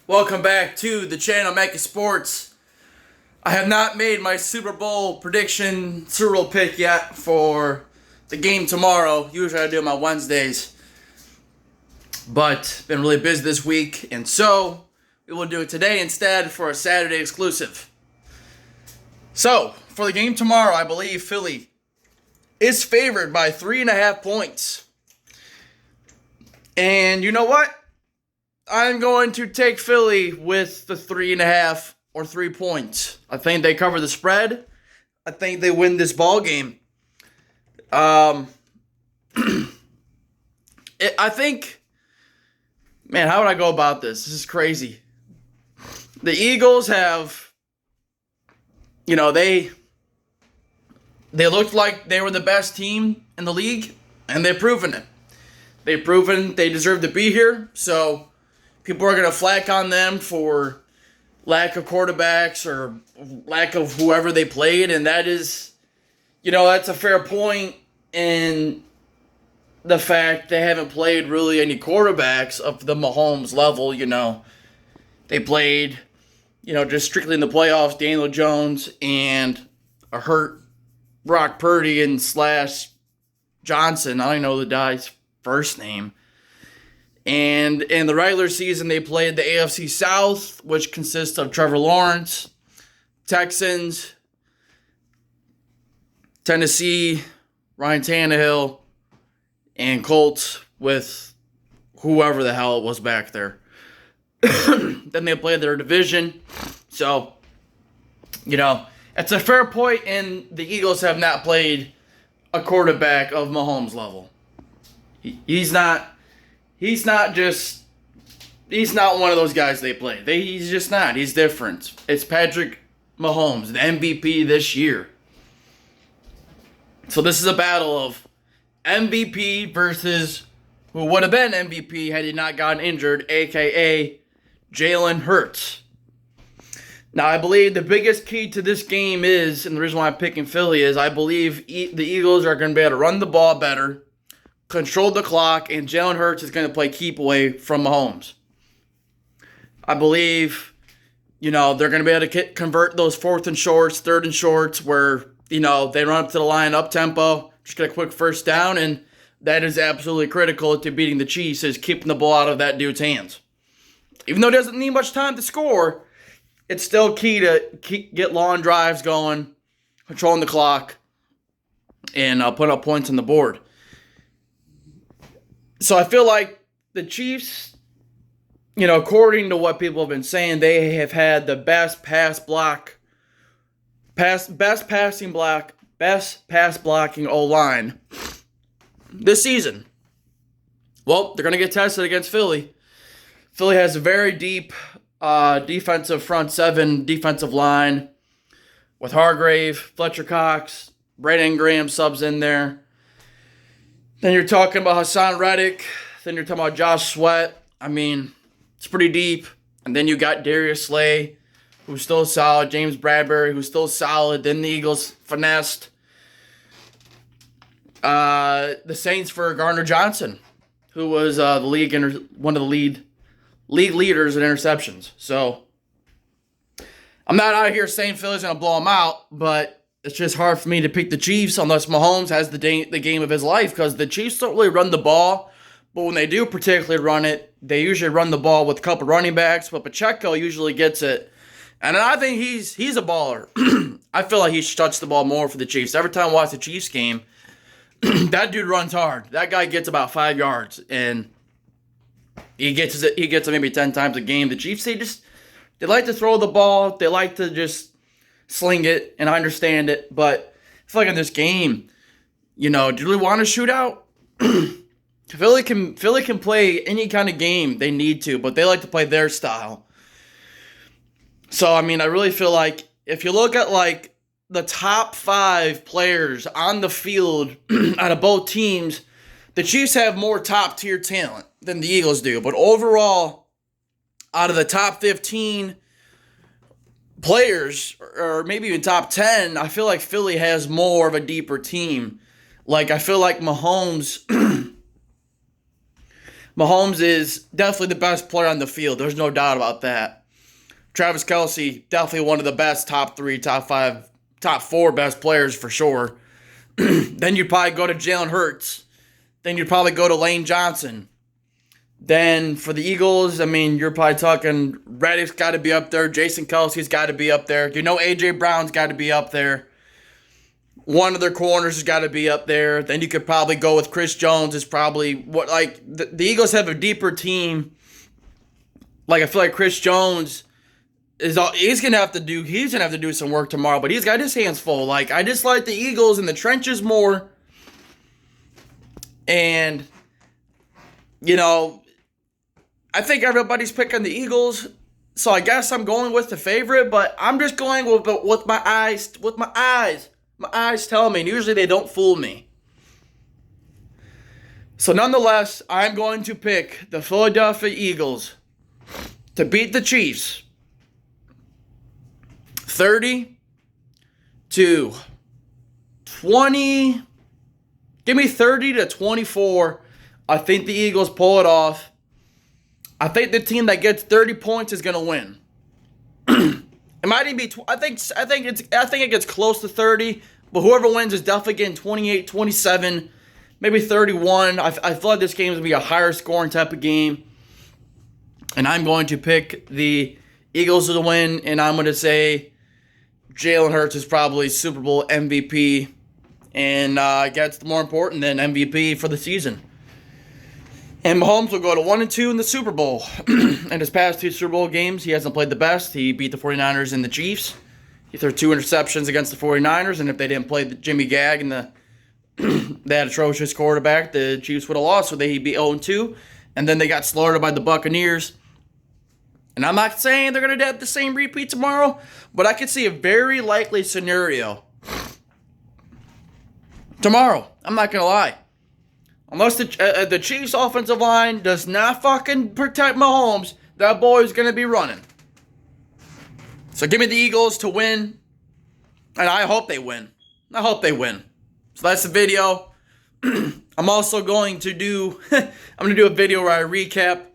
Welcome back to the channel, Mackie Sports. I have not made my Super Bowl prediction Super Bowl pick yet for the game tomorrow. Usually I do them on Wednesdays, but been really busy this week, and so we will do it today instead for a Saturday exclusive. So, for the game tomorrow, I believe Philly is favored by 3.5 points. And you know what? I'm going to take Philly with the 3.5 or 3 points. I think they cover the spread. I think they win this ball game. I think, man, how would I go about this? This is crazy. The Eagles have, they looked like they were the best team in the league, and they've proven it. They've proven they deserve to be here, so people are going to flack on them for lack of quarterbacks or lack of whoever they played, and that is, that's a fair point in the fact they haven't played really any quarterbacks of the Mahomes level, They played, just strictly in the playoffs, Daniel Jones and a hurt Brock Purdy and / Johnson. I don't even know the guy's first name. And in the regular season, they played the AFC South, which consists of Trevor Lawrence, Texans, Tennessee, Ryan Tannehill, and Colts with whoever the hell it was back there. Then they played their division. So, it's a fair point, and the Eagles have not played a quarterback of Mahomes' level. He's not one of those guys they play. He's just not. He's different. It's Patrick Mahomes, the MVP this year. So this is a battle of MVP versus who would have been MVP had he not gotten injured, a.k.a. Jalen Hurts. Now, I believe the biggest key to this game is, and the reason why I'm picking Philly is, I believe the Eagles are going to be able to run the ball better, control the clock, and Jalen Hurts is going to play keep away from Mahomes. I believe, they're going to be able to convert those 4th and shorts, 3rd and shorts, where, they run up to the line up-tempo, just get a quick first down, and that is absolutely critical to beating the Chiefs, is keeping the ball out of that dude's hands. Even though it doesn't need much time to score, it's still key to get long drives going, controlling the clock, and putting up points on the board. So I feel like the Chiefs, according to what people have been saying, they have had the best pass blocking O-line this season. Well, they're going to get tested against Philly. Philly has a very deep defensive front seven, defensive line with Hargrave, Fletcher Cox, Brandon Graham subs in there. Then you're talking about Hassan Reddick. Then you're talking about Josh Sweat. I mean, it's pretty deep. And then you got Darius Slay, who's still solid. James Bradbury, who's still solid. Then the Eagles finessed the Saints for Gardner Johnson, who was one of the league leaders in interceptions. So I'm not out here saying Philly's going to blow them out, but it's just hard for me to pick the Chiefs unless Mahomes has the game of his life, because the Chiefs don't really run the ball, but when they do particularly run it, they usually run the ball with a couple running backs, but Pacheco usually gets it. And I think he's a baller. I feel like he should touch the ball more for the Chiefs. Every time I watch the Chiefs game, that dude runs hard. That guy gets about 5 yards, and he gets it maybe 10 times a game. The Chiefs, they like to throw the ball. They like to just sling it, and I understand it. But I feel like in this game, do you really want a shootout? Philly can play any kind of game they need to, but they like to play their style. So, I really feel like if you look at, the top 5 players on the field out of both teams, the Chiefs have more top-tier talent than the Eagles do. But overall, out of the top 15 players, or maybe even top 10, I feel like Philly has more of a deeper team. I feel like Mahomes Mahomes is definitely the best player on the field. There's no doubt about that. Travis Kelce, definitely one of the best top 3, top 5, top 4 best players for sure. Then you'd probably go to Jalen Hurts. Then you'd probably go to Lane Johnson. Then for the Eagles, I mean, you're probably talking Reddick's got to be up there. Jason Kelce's got to be up there. You know A.J. Brown's got to be up there. One of their corners has got to be up there. Then you could probably go with Chris Jones is probably what, like, the Eagles have a deeper team. Like, I feel like Chris Jones he's gonna have to do some work tomorrow, but he's got his hands full. Like, I just like the Eagles in the trenches more. And, you know, I think everybody's picking the Eagles, so I guess I'm going with the favorite, but I'm just going with my eyes. My eyes tell me, and usually they don't fool me. So nonetheless, I'm going to pick the Philadelphia Eagles to beat the Chiefs 30-20. Give me 30-24. I think the Eagles pull it off. I think the team that gets 30 points is going to win. It might even be I think it gets close to 30, but whoever wins is definitely getting 28, 27, maybe 31. I feel like this game is going to be a higher scoring type of game. And I'm going to pick the Eagles to win, and I'm going to say Jalen Hurts is probably Super Bowl MVP, and gets more important than MVP for the season. And Mahomes will go to 1-2 in the Super Bowl. In his past 2 Super Bowl games, he hasn't played the best. He beat the 49ers and the Chiefs. He threw 2 interceptions against the 49ers, and if they didn't play the Jimmy Gag and they had atrocious quarterback, the Chiefs would have lost, so they'd be 0-2. And then they got slaughtered by the Buccaneers. And I'm not saying they're going to have the same repeat tomorrow, but I could see a very likely scenario tomorrow. I'm not going to lie. Unless the Chiefs' offensive line does not fucking protect Mahomes, that boy's going to be running. So give me the Eagles to win, and I hope they win. So that's the video. I'm also going to do a video where I recap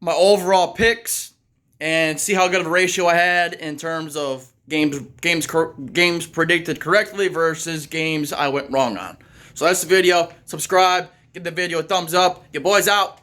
my overall picks and see how good of a ratio I had in terms of games predicted correctly versus games I went wrong on. So that's the video. Subscribe. Give the video a thumbs up. Your boy's out.